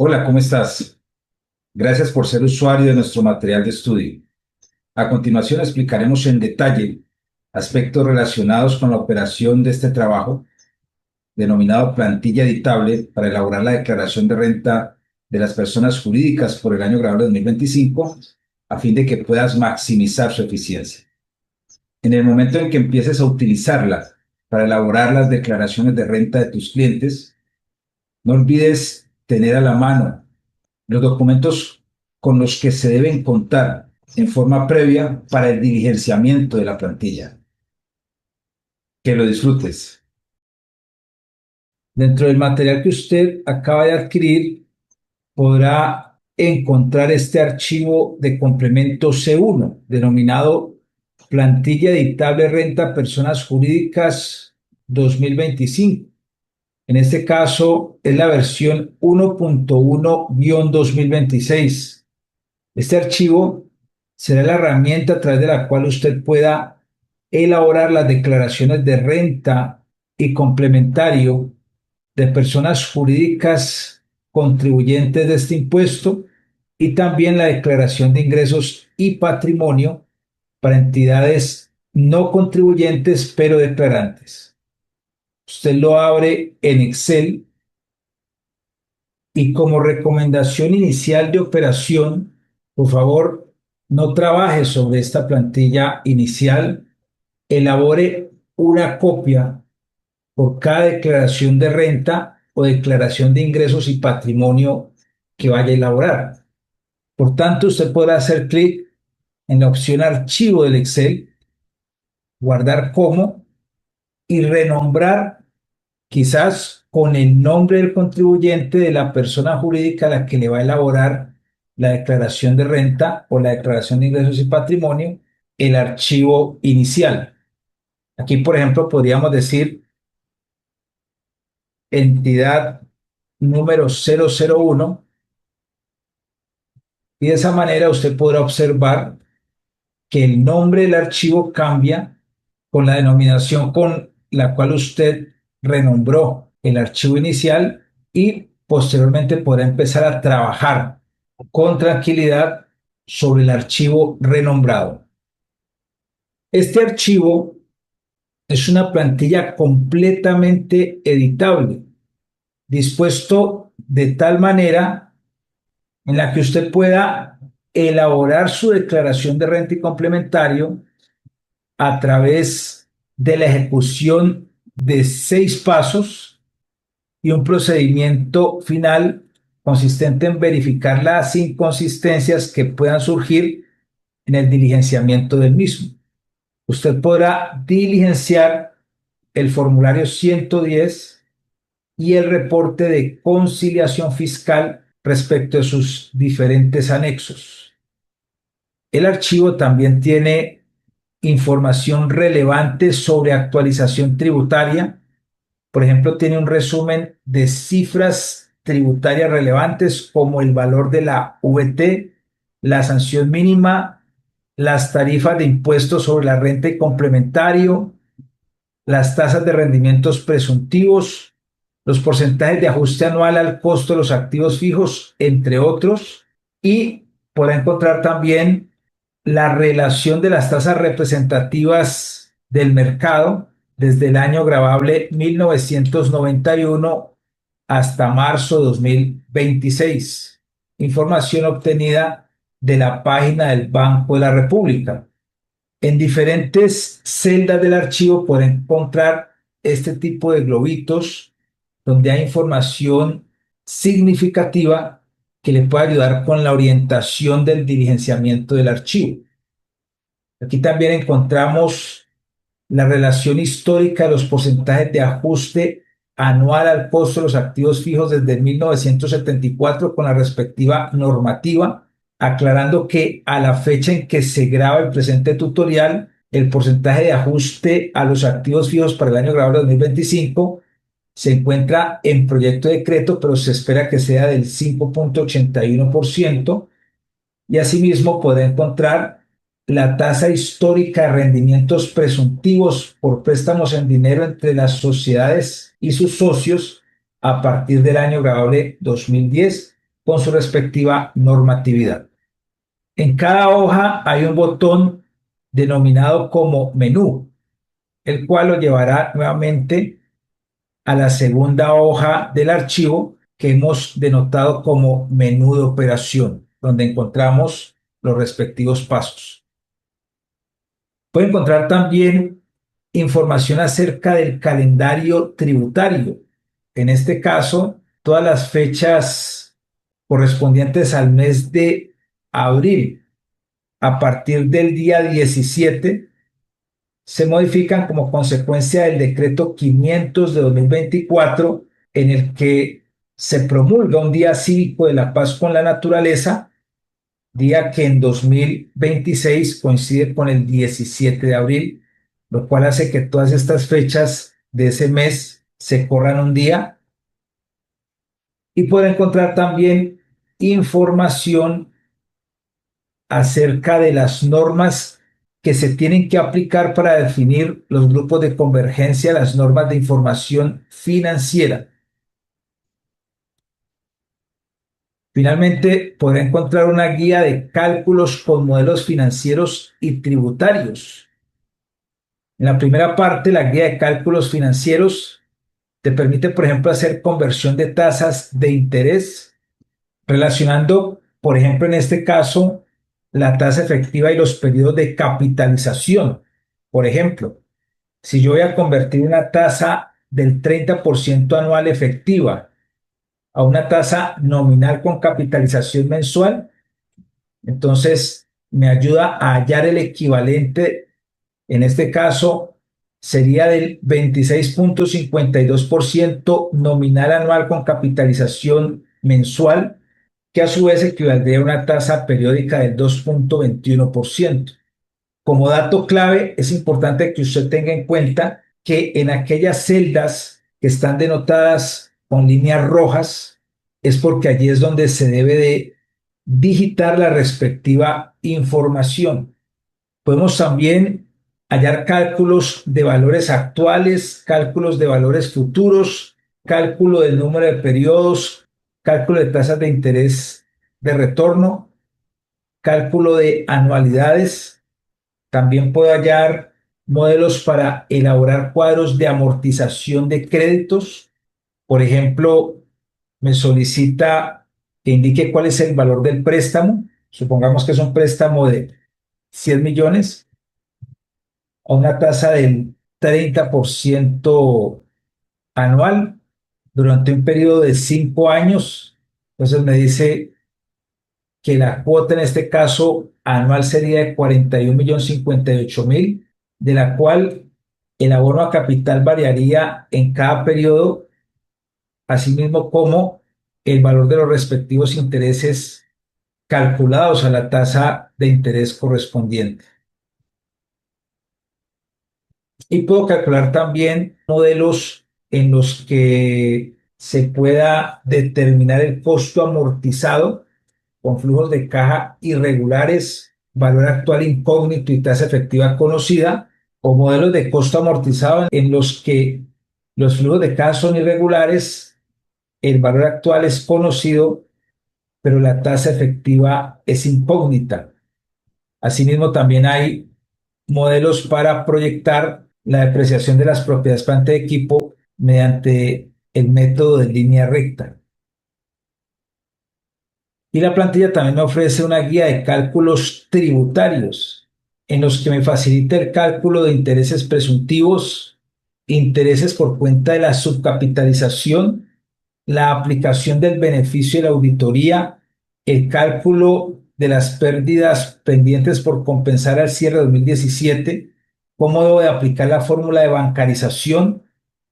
Hola, ¿cómo estás? Gracias por ser usuario de nuestro material de estudio. A continuación explicaremos en detalle aspectos relacionados con la operación de este trabajo, denominado plantilla editable, para elaborar la declaración de renta de las personas jurídicas por el año grabable 2025, a fin de que puedas maximizar su eficiencia. En el momento en que empieces a utilizarla para elaborar las declaraciones de renta de tus clientes, no olvides tener a la mano los documentos con los que se deben contar en forma previa para el diligenciamiento de la plantilla. Que lo disfrutes. Dentro del material que usted acaba de adquirir, podrá encontrar este archivo de complemento C1, denominado Plantilla Editable Renta Personas Jurídicas 2025. En este caso es la versión 1.1-2026. Este archivo será la herramienta a través de la cual usted pueda elaborar las declaraciones de renta y complementario de personas jurídicas contribuyentes de este impuesto y también la declaración de ingresos y patrimonio para entidades no contribuyentes pero declarantes. Usted lo abre en Excel y como recomendación inicial de operación, por favor, no trabaje sobre esta plantilla inicial, elabore una copia por cada declaración de renta o declaración de ingresos y patrimonio que vaya a elaborar. Por tanto, usted podrá hacer clic en la opción Archivo del Excel, guardar como y renombrar quizás con el nombre del contribuyente de la persona jurídica a la que le va a elaborar la declaración de renta o la declaración de ingresos y patrimonio, el archivo inicial. Aquí, por ejemplo, podríamos decir entidad número 001 y de esa manera usted podrá observar que el nombre del archivo cambia con la denominación con la cual usted renombró el archivo inicial y posteriormente podrá empezar a trabajar con tranquilidad sobre el archivo renombrado. Este archivo es una plantilla completamente editable, dispuesto de tal manera en la que usted pueda elaborar su declaración de renta y complementario a través de la ejecución de 6 pasos y un procedimiento final consistente en verificar las inconsistencias que puedan surgir en el diligenciamiento del mismo. Usted podrá diligenciar el formulario 110 y el reporte de conciliación fiscal respecto de sus diferentes anexos. El archivo también tiene información relevante sobre actualización tributaria. Por ejemplo, tiene un resumen de cifras tributarias relevantes como el valor de la VT, la sanción mínima, las tarifas de impuestos sobre la renta y complementario, las tasas de rendimientos presuntivos, los porcentajes de ajuste anual al costo de los activos fijos, entre otros, y podrá encontrar también la relación de las tasas representativas del mercado desde el año gravable 1991 hasta marzo 2026. Información obtenida de la página del Banco de la República. En diferentes celdas del archivo pueden encontrar este tipo de globitos donde hay información significativa que le puede ayudar con la orientación del diligenciamiento del archivo. Aquí también encontramos la relación histórica de los porcentajes de ajuste anual al costo de los activos fijos desde 1974 con la respectiva normativa, aclarando que a la fecha en que se graba el presente tutorial, el porcentaje de ajuste a los activos fijos para el año grabable 2025 se encuentra en proyecto de decreto, pero se espera que sea del 5.81%. Y asimismo podrá encontrar la tasa histórica de rendimientos presuntivos por préstamos en dinero entre las sociedades y sus socios a partir del año grabable 2010 con su respectiva normatividad. En cada hoja hay un botón denominado como menú, el cual lo llevará nuevamente a la segunda hoja del archivo que hemos denotado como menú de operación, donde encontramos los respectivos pasos. Puede encontrar también información acerca del calendario tributario. En este caso, todas las fechas correspondientes al mes de abril a partir del día 17 se modifican como consecuencia del decreto 500 de 2024, en el que se promulga un día cívico de la paz con la naturaleza, día que en 2026 coincide con el 17 de abril, lo cual hace que todas estas fechas de ese mes se corran un día. Y puede encontrar también información acerca de las normas que se tienen que aplicar para definir los grupos de convergencia, las normas de información financiera. Finalmente, podrá encontrar una guía de cálculos con modelos financieros y tributarios. En la primera parte, la guía de cálculos financieros te permite, por ejemplo, hacer conversión de tasas de interés, relacionando, por ejemplo, en este caso, la tasa efectiva y los periodos de capitalización. Por ejemplo, si yo voy a convertir una tasa del 30% anual efectiva a una tasa nominal con capitalización mensual, entonces me ayuda a hallar el equivalente. En este caso, sería del 26,52% nominal anual con capitalización mensual, que a su vez equivaldría a una tasa periódica del 2,21%. Como dato clave, es importante que usted tenga en cuenta que en aquellas celdas que están denotadas con líneas rojas, es porque allí es donde se debe de digitar la respectiva información. Podemos también hallar cálculos de valores actuales, cálculos de valores futuros, cálculo del número de periodos, cálculo de tasas de interés de retorno, cálculo de anualidades. También puedo hallar modelos para elaborar cuadros de amortización de créditos. Por ejemplo, me solicita que indique cuál es el valor del préstamo. Supongamos que es un préstamo de 100 millones a una tasa del 30% anual durante un periodo de 5 años. Entonces me dice que la cuota en este caso anual sería de 41.058.000, de la cual el abono a capital variaría en cada periodo, asimismo como el valor de los respectivos intereses calculados a la tasa de interés correspondiente. Y puedo calcular también modelos en los que se pueda determinar el costo amortizado con flujos de caja irregulares, valor actual incógnito y tasa efectiva conocida, o modelos de costo amortizado en los que los flujos de caja son irregulares, el valor actual es conocido, pero la tasa efectiva es incógnita. Asimismo, también hay modelos para proyectar la depreciación de las propiedades planta de equipo mediante el método de línea recta. Y la plantilla también me ofrece una guía de cálculos tributarios en los que me facilita el cálculo de intereses presuntivos, intereses por cuenta de la subcapitalización, la aplicación del beneficio de la auditoría, el cálculo de las pérdidas pendientes por compensar al cierre de 2017, cómo debo de aplicar la fórmula de bancarización,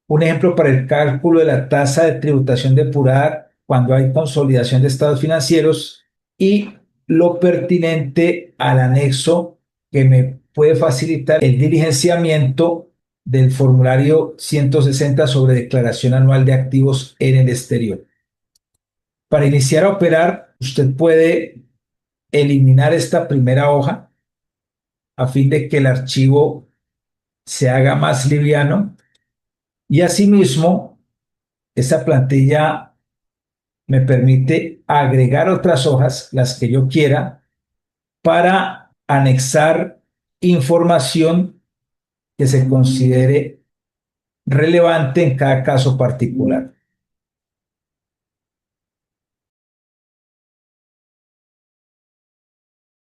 un ejemplo para el cálculo de la tasa de tributación depurada cuando hay consolidación de estados financieros y lo pertinente al anexo que me puede facilitar el diligenciamiento del formulario 160 sobre declaración anual de activos en el exterior. Para iniciar a operar, usted puede eliminar esta primera hoja a fin de que el archivo se haga más liviano y asimismo esta plantilla me permite agregar otras hojas, las que yo quiera, para anexar información que se considere relevante en cada caso particular.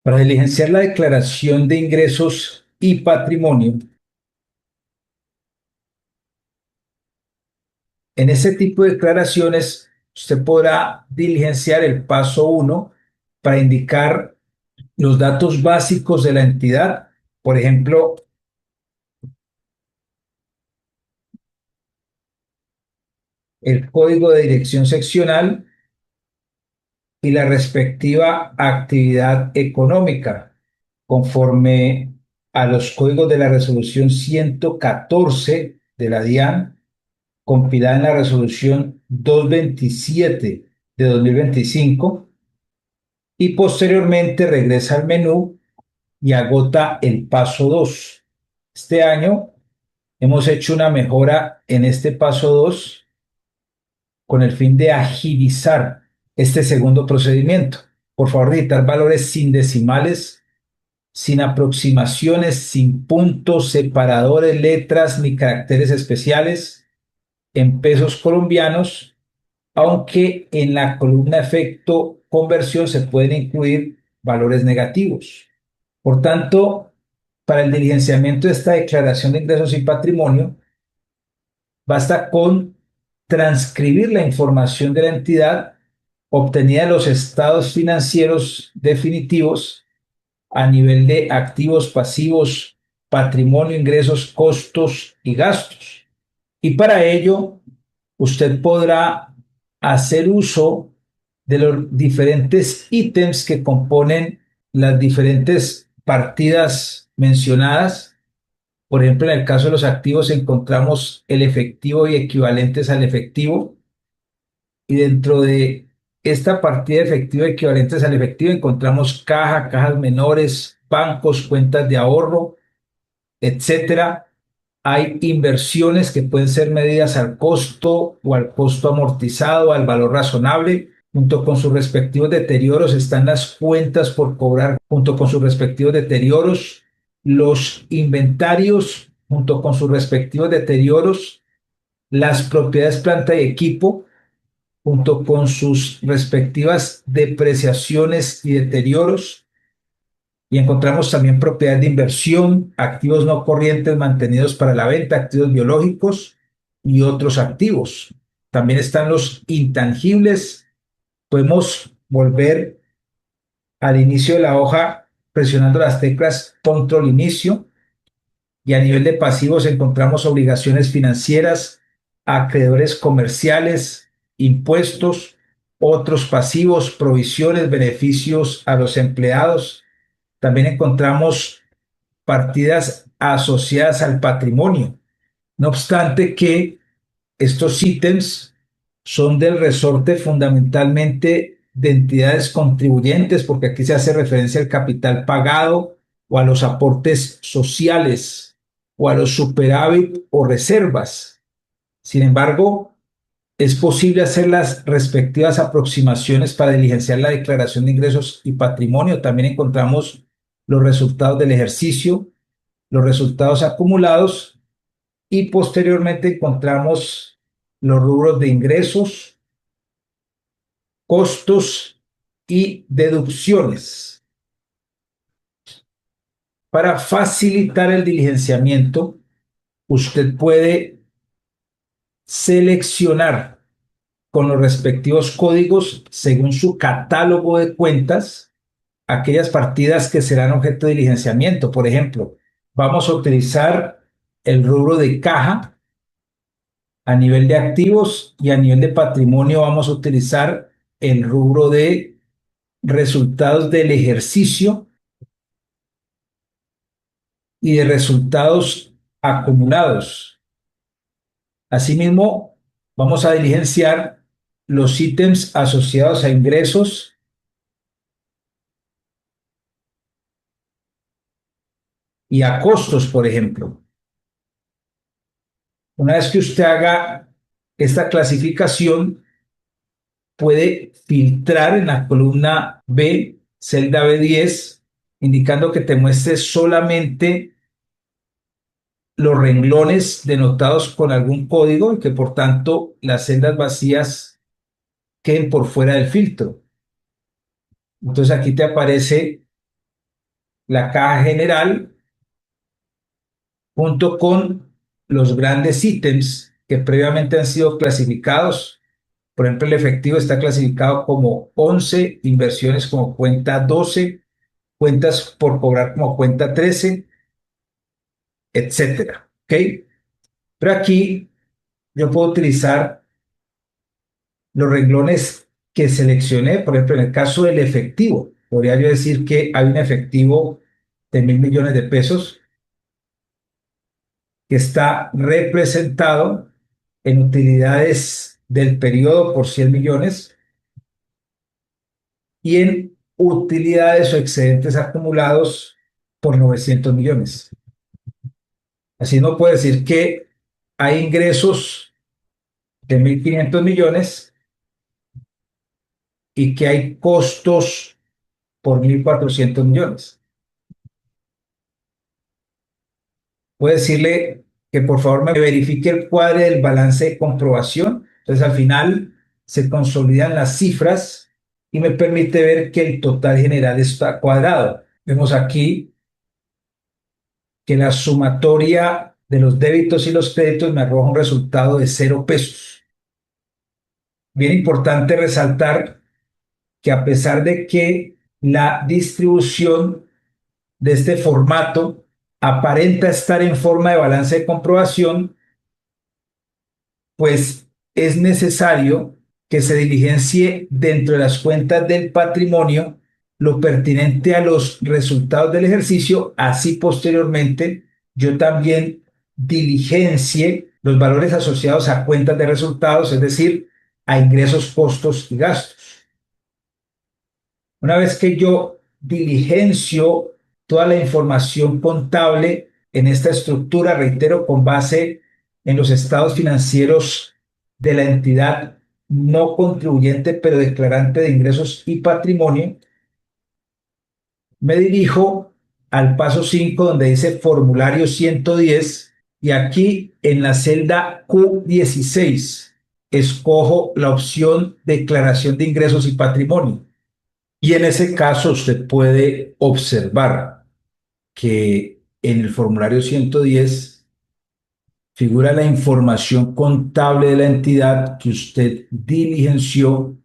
Para diligenciar la declaración de ingresos y patrimonio, en ese tipo de declaraciones usted podrá diligenciar el paso uno para indicar los datos básicos de la entidad, por ejemplo, el código de dirección seccional y la respectiva actividad económica, conforme a los códigos de la resolución 114 de la DIAN, compilada en la resolución 227 de 2025, y posteriormente regresa al menú y agota el paso 2. Este año hemos hecho una mejora en este paso 2 con el fin de agilizar este segundo procedimiento. Por favor, editar valores sin decimales, sin aproximaciones, sin puntos, separadores, letras ni caracteres especiales en pesos colombianos, aunque en la columna efecto conversión se pueden incluir valores negativos. Por tanto, para el diligenciamiento de esta declaración de ingresos y patrimonio, basta con transcribir la información de la entidad obtenida de los estados financieros definitivos a nivel de activos, pasivos, patrimonio, ingresos, costos y gastos. Y para ello, usted podrá hacer uso de los diferentes ítems que componen las diferentes partidas mencionadas. Por ejemplo, en el caso de los activos encontramos el efectivo y equivalentes al efectivo. Y dentro de esta partida de efectivo equivalentes al efectivo encontramos caja, cajas menores, bancos, cuentas de ahorro, etcétera. Hay inversiones que pueden ser medidas al costo o al costo amortizado, al valor razonable. Junto con sus respectivos deterioros están las cuentas por cobrar, junto con sus respectivos deterioros, los inventarios, junto con sus respectivos deterioros, las propiedades, planta y equipo, junto con sus respectivas depreciaciones y deterioros. Y encontramos también propiedades de inversión, activos no corrientes mantenidos para la venta, activos biológicos y otros activos. También están los intangibles. Podemos volver al inicio de la hoja presionando las teclas control inicio, y a nivel de pasivos encontramos obligaciones financieras, acreedores comerciales, impuestos, otros pasivos, provisiones, beneficios a los empleados. También encontramos partidas asociadas al patrimonio. No obstante que estos ítems son del resorte fundamentalmente de entidades contribuyentes, porque aquí se hace referencia al capital pagado o a los aportes sociales o a los superávit o reservas. Sin embargo, es posible hacer las respectivas aproximaciones para diligenciar la declaración de ingresos y patrimonio. También encontramos los resultados del ejercicio, los resultados acumulados, y posteriormente encontramos los rubros de ingresos, costos y deducciones. Para facilitar el diligenciamiento, usted puede seleccionar con los respectivos códigos, según su catálogo de cuentas, aquellas partidas que serán objeto de diligenciamiento. Por ejemplo, vamos a utilizar el rubro de caja. A nivel de activos y a nivel de patrimonio vamos a utilizar el rubro de resultados del ejercicio y de resultados acumulados. Asimismo, vamos a diligenciar los ítems asociados a ingresos y a costos, por ejemplo. Una vez que usted haga esta clasificación, puede filtrar en la columna B, celda B10, indicando que te muestre solamente los renglones denotados con algún código y que por tanto las celdas vacías queden por fuera del filtro. Entonces aquí te aparece la caja general junto con los grandes ítems que previamente han sido clasificados. Por ejemplo, el efectivo está clasificado como 11, inversiones como cuenta 12, cuentas por cobrar como cuenta 13, etcétera. ¿Ok? Pero aquí yo puedo utilizar los renglones que seleccioné. Por ejemplo, en el caso del efectivo, podría yo decir que hay un efectivo de 1.000 millones de pesos que está representado en utilidades del periodo por 100 millones y en utilidades o excedentes acumulados por 900 millones. Así no puede decir que hay ingresos de 1.500 millones y que hay costos por 1.400 millones. Puede decirle que por favor me verifique el cuadro del balance de comprobación. Entonces al final se consolidan las cifras y me permite ver que el total general está cuadrado. Vemos aquí que la sumatoria de los débitos y los créditos me arroja un resultado de 0 pesos. Bien importante resaltar que a pesar de que la distribución de este formato aparenta estar en forma de balance de comprobación, pues es necesario que se diligencie dentro de las cuentas del patrimonio lo pertinente a los resultados del ejercicio, así posteriormente yo también diligencie los valores asociados a cuentas de resultados, es decir, a ingresos, costos y gastos. Una vez que yo diligencio toda la información contable en esta estructura, reitero, con base en los estados financieros de la entidad no contribuyente, pero declarante de ingresos y patrimonio, me dirijo al paso 5 donde dice formulario 110 y aquí en la celda Q16 escojo la opción declaración de ingresos y patrimonio. Y en ese caso usted puede observar que en el formulario 110 figura la información contable de la entidad que usted diligenció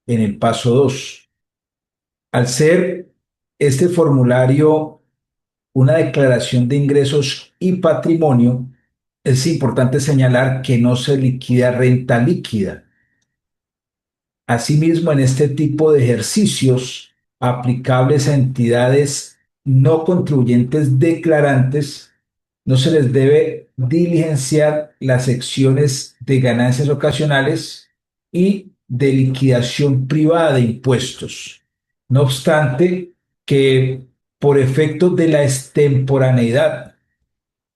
en el paso 2. Al ser este formulario una declaración de ingresos y patrimonio, es importante señalar que no se liquida renta líquida. Asimismo, en este tipo de ejercicios aplicables a entidades no contribuyentes declarantes, no se les debe diligenciar las secciones de ganancias ocasionales y de liquidación privada de impuestos. No obstante, que por efectos de la extemporaneidad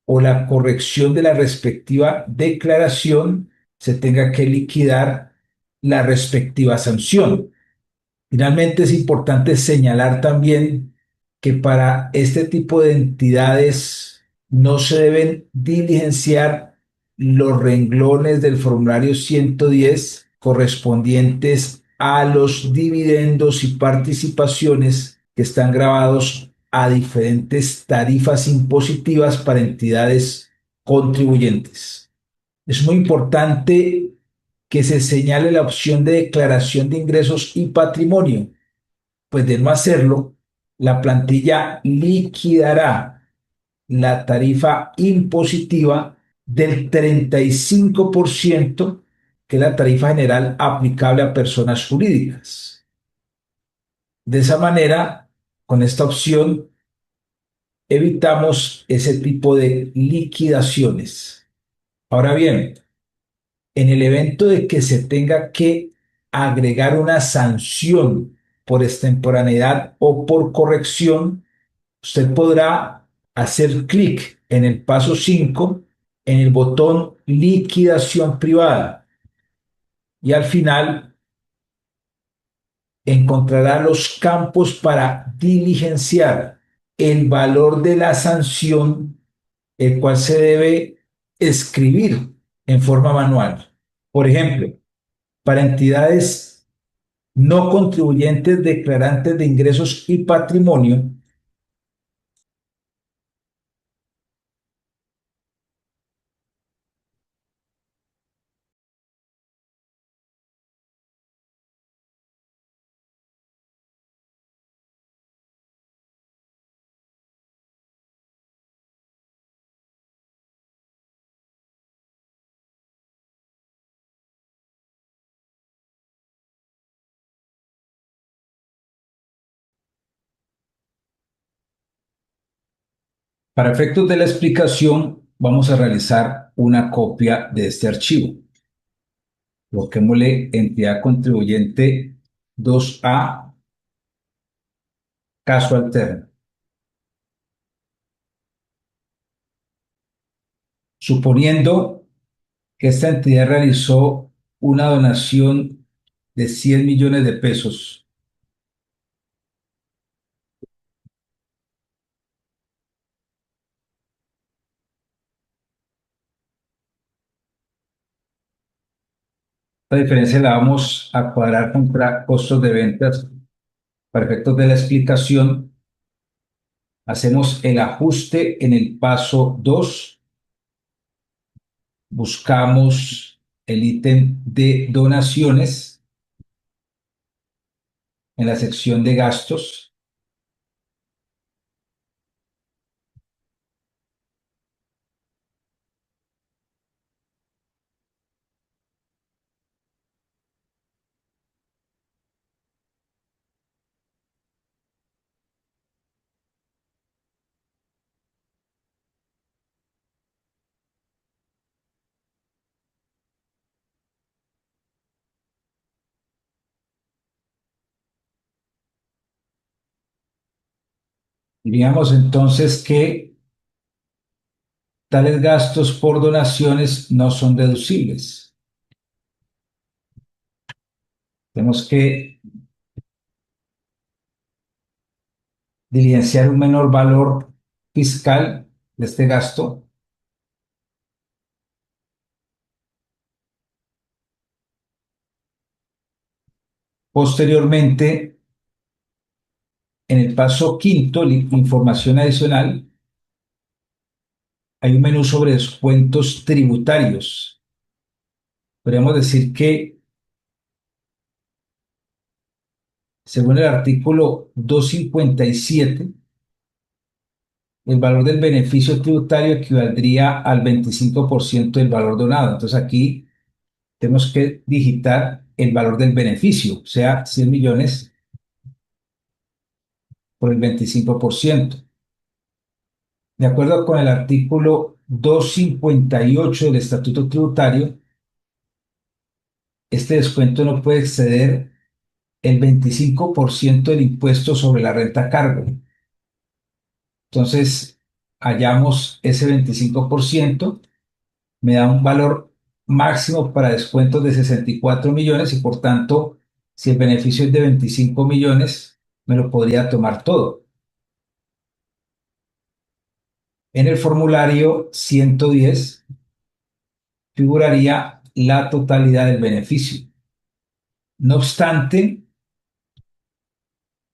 o la corrección de la respectiva declaración, se tenga que liquidar la respectiva sanción. Finalmente, es importante señalar también que para este tipo de entidades no se deben diligenciar los renglones del formulario 110 correspondientes a los dividendos y participaciones que están grabados a diferentes tarifas impositivas para entidades contribuyentes. Es muy importante que se señale la opción de declaración de ingresos y patrimonio, pues de no hacerlo, la plantilla liquidará la tarifa impositiva del 35%, que es la tarifa general aplicable a personas jurídicas. De esa manera, con esta opción, evitamos ese tipo de liquidaciones. Ahora bien, en el evento de que se tenga que agregar una sanción por extemporaneidad o por corrección, usted podrá hacer clic en el paso 5 en el botón liquidación privada y al final encontrará los campos para diligenciar el valor de la sanción, el cual se debe escribir en forma manual. Por ejemplo, para entidades no contribuyentes declarantes de ingresos y patrimonio, para efectos de la explicación, vamos a realizar una copia de este archivo. Coloquémosle entidad contribuyente 2A, caso alterno. Suponiendo que esta entidad realizó una donación de 100 millones de pesos, la diferencia la vamos a cuadrar contra costos de ventas. Para efectos de la explicación, hacemos el ajuste en el paso 2, buscamos el ítem de donaciones en la sección de gastos y digamos entonces que tales gastos por donaciones no son deducibles. Tenemos que diligenciar un menor valor fiscal de este gasto. Posteriormente, en el paso quinto, información adicional, hay un menú sobre descuentos tributarios. Podríamos decir que, según el artículo 257, el valor del beneficio tributario equivaldría al 25% del valor donado. Entonces aquí tenemos que digitar el valor del beneficio, o sea, 100 millones por el 25%. De acuerdo con el artículo 258 del Estatuto Tributario, este descuento no puede exceder el 25% del impuesto sobre la renta a cargo. Entonces, hallamos ese 25%, me da un valor máximo para descuentos de 64 millones y por tanto, si el beneficio es de 25 millones, me lo podría tomar todo. En el formulario 110 figuraría la totalidad del beneficio. No obstante,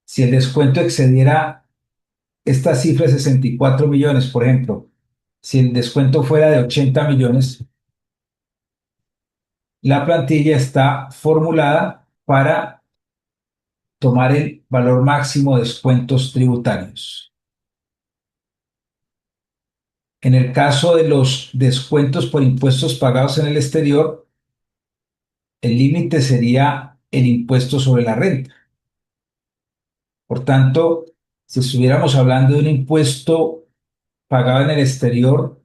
si el descuento excediera esta cifra de 64 millones, por ejemplo, si el descuento fuera de 80 millones, la plantilla está formulada para tomar el valor máximo de descuentos tributarios. En el caso de los descuentos por impuestos pagados en el exterior, el límite sería el impuesto sobre la renta. Por tanto, si estuviéramos hablando de un impuesto pagado en el exterior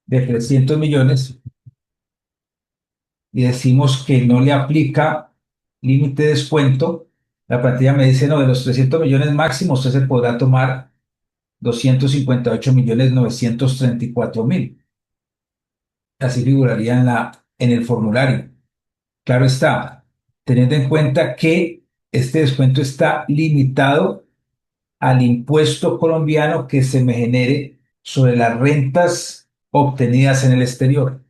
de 300 millones y decimos que no le aplica límite de descuento, la plantilla me dice, no, de los 300 millones máximos usted se podrá tomar 258 millones 934 mil. Así figuraría en el formulario. Claro está, teniendo en cuenta que este descuento está limitado al impuesto colombiano que se me genere sobre las rentas obtenidas en el exterior.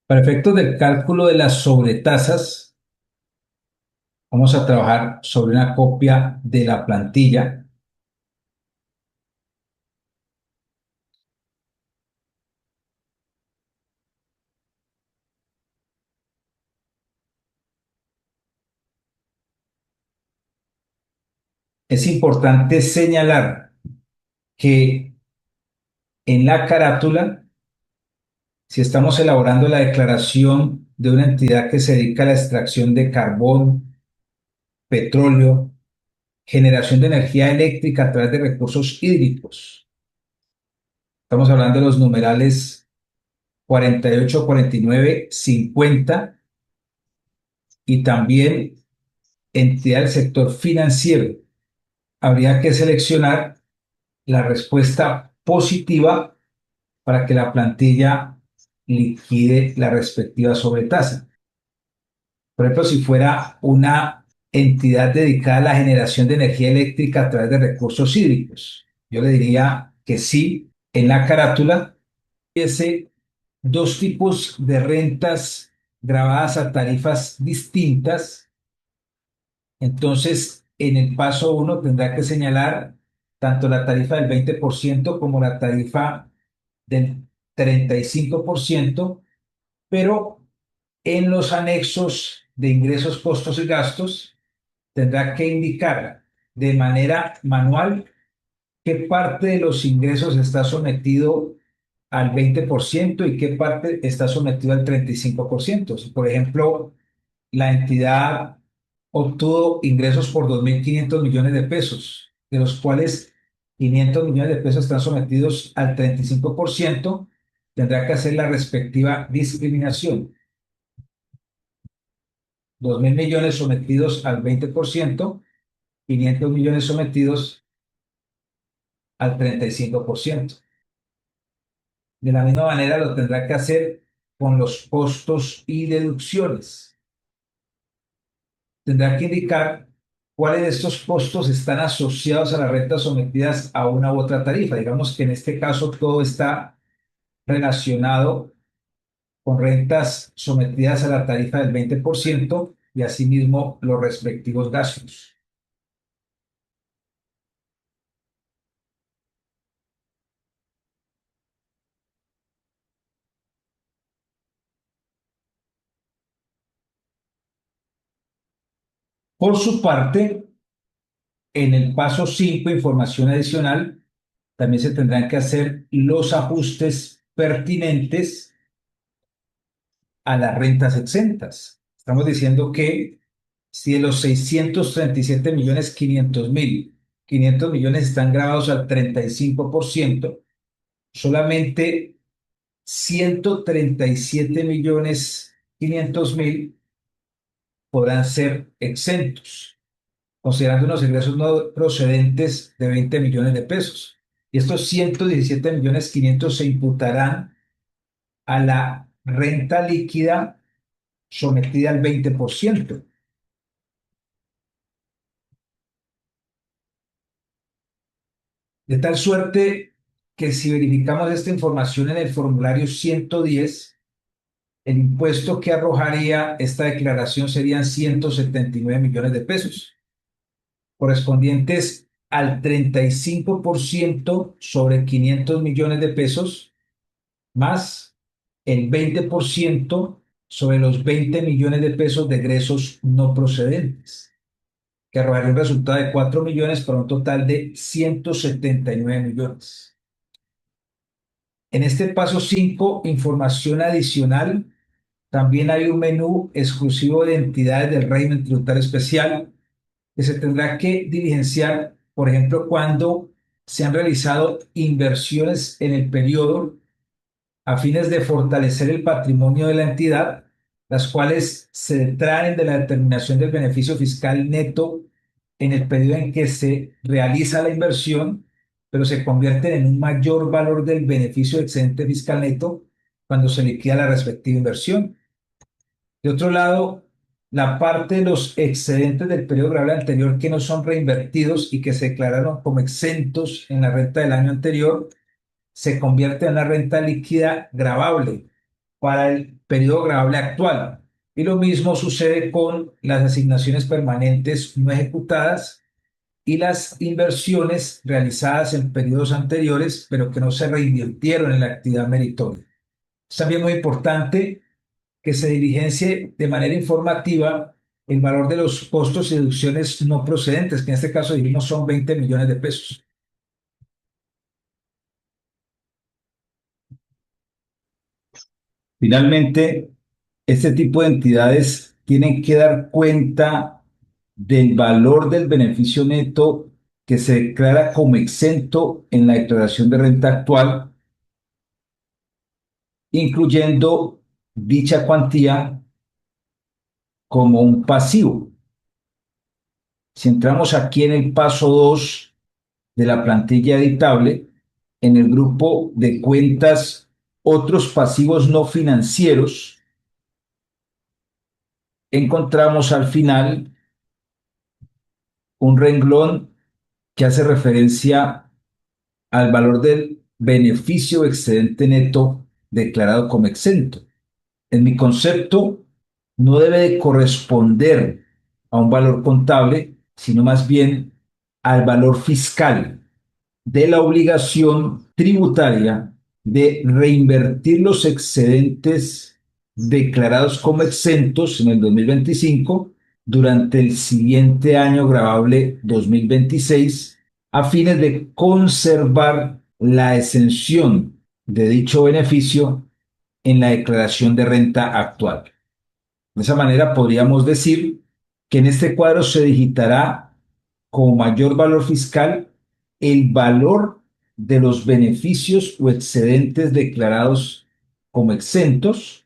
Para efectos del cálculo de las sobretasas, vamos a trabajar sobre una copia de la plantilla. Es importante señalar que en la carátula, si estamos elaborando la declaración de una entidad que se dedica a la extracción de carbón, petróleo, generación de energía eléctrica a través de recursos hídricos, estamos hablando de los numerales 48, 49, 50 y también entidad del sector financiero. Habría que seleccionar la respuesta positiva para que la plantilla liquide la respectiva sobretasa. Por ejemplo, si fuera una entidad dedicada a la generación de energía eléctrica a través de recursos hídricos, yo le diría que sí. En la carátula hubiese dos tipos de rentas grabadas a tarifas distintas. Entonces, en el paso uno tendrá que señalar tanto la tarifa del 20% como la tarifa del 35%, pero en los anexos de ingresos, costos y gastos tendrá que indicar de manera manual qué parte de los ingresos está sometido al 20% y qué parte está sometido al 35%. Si, por ejemplo, la entidad obtuvo ingresos por 2.500 millones de pesos, de los cuales 500 millones de pesos están sometidos al 35%, tendrá que hacer la respectiva discriminación. 2.000 millones sometidos al 20%, 500 millones sometidos al 35%. De la misma manera lo tendrá que hacer con los costos y deducciones. Tendrá que indicar cuáles de estos costos están asociados a las rentas sometidas a una u otra tarifa. Digamos que en este caso todo está relacionado con rentas sometidas a la tarifa del 20% y asimismo los respectivos gastos. Por su parte, en el paso 5, información adicional, también se tendrán que hacer los ajustes pertinentes a las rentas exentas. Estamos diciendo que si de los 637.500.000, 500 millones están grabados al 35%, solamente 137.500.000 podrán ser exentos, considerando unos ingresos no procedentes de 20 millones de pesos. Y estos 117.500.000 se imputarán a la renta líquida sometida al 20%. De tal suerte que si verificamos esta información en el formulario 110, el impuesto que arrojaría esta declaración serían 179 millones de pesos, correspondientes al 35% sobre 500 millones de pesos, más el 20% sobre los 20 millones de pesos de egresos no procedentes, que arrojaría un resultado de 4 millones para un total de 179 millones. En este paso 5, información adicional, también hay un menú exclusivo de entidades del régimen tributario especial que se tendrá que diligenciar, por ejemplo, cuando se han realizado inversiones en el periodo a fines de fortalecer el patrimonio de la entidad, las cuales se detraen de la determinación del beneficio fiscal neto en el periodo en que se realiza la inversión, pero se convierten en un mayor valor del beneficio excedente fiscal neto cuando se liquida la respectiva inversión. De otro lado, la parte de los excedentes del periodo grabable anterior que no son reinvertidos y que se declararon como exentos en la renta del año anterior, se convierte en una renta líquida gravable para el periodo gravable actual. Y lo mismo sucede con las asignaciones permanentes no ejecutadas y las inversiones realizadas en periodos anteriores, pero que no se reinvirtieron en la actividad meritoria. Es también muy importante que se diligencie de manera informativa el valor de los costos y deducciones no procedentes, que en este caso dijimos son 20 millones de pesos. Finalmente, este tipo de entidades tienen que dar cuenta del valor del beneficio neto que se declara como exento en la declaración de renta actual, incluyendo dicha cuantía como un pasivo. Si entramos aquí en el paso 2 de la plantilla editable, en el grupo de cuentas otros pasivos no financieros, encontramos al final un renglón que hace referencia al valor del beneficio excedente neto declarado como exento. En mi concepto, no debe de corresponder a un valor contable, sino más bien al valor fiscal de la obligación tributaria de reinvertir los excedentes declarados como exentos en el 2025 durante el siguiente año gravable 2026 a fines de conservar la exención de dicho beneficio en la declaración de renta actual. De esa manera podríamos decir que en este cuadro se digitará como mayor valor fiscal el valor de los beneficios o excedentes declarados como exentos,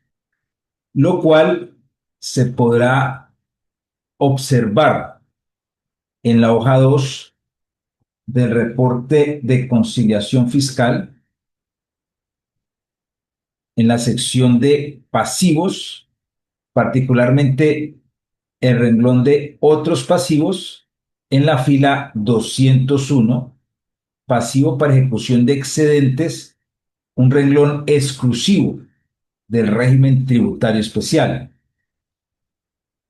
lo cual se podrá observar en la hoja 2 del reporte de conciliación fiscal, en la sección de pasivos, particularmente el renglón de otros pasivos, en la fila 201, pasivo para ejecución de excedentes, un renglón exclusivo del régimen tributario especial.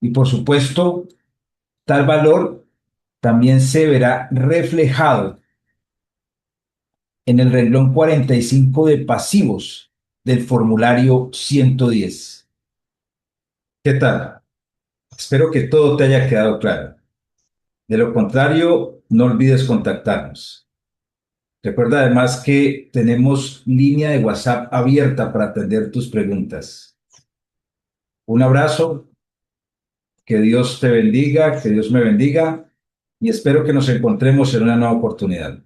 Y por supuesto, tal valor también se verá reflejado en el renglón 45 de pasivos del formulario 110. ¿Qué tal? Espero que todo te haya quedado claro. De lo contrario, no olvides contactarnos. Recuerda además que tenemos línea de WhatsApp abierta para atender tus preguntas. Un abrazo, que Dios te bendiga, que Dios me bendiga y espero que nos encontremos en una nueva oportunidad.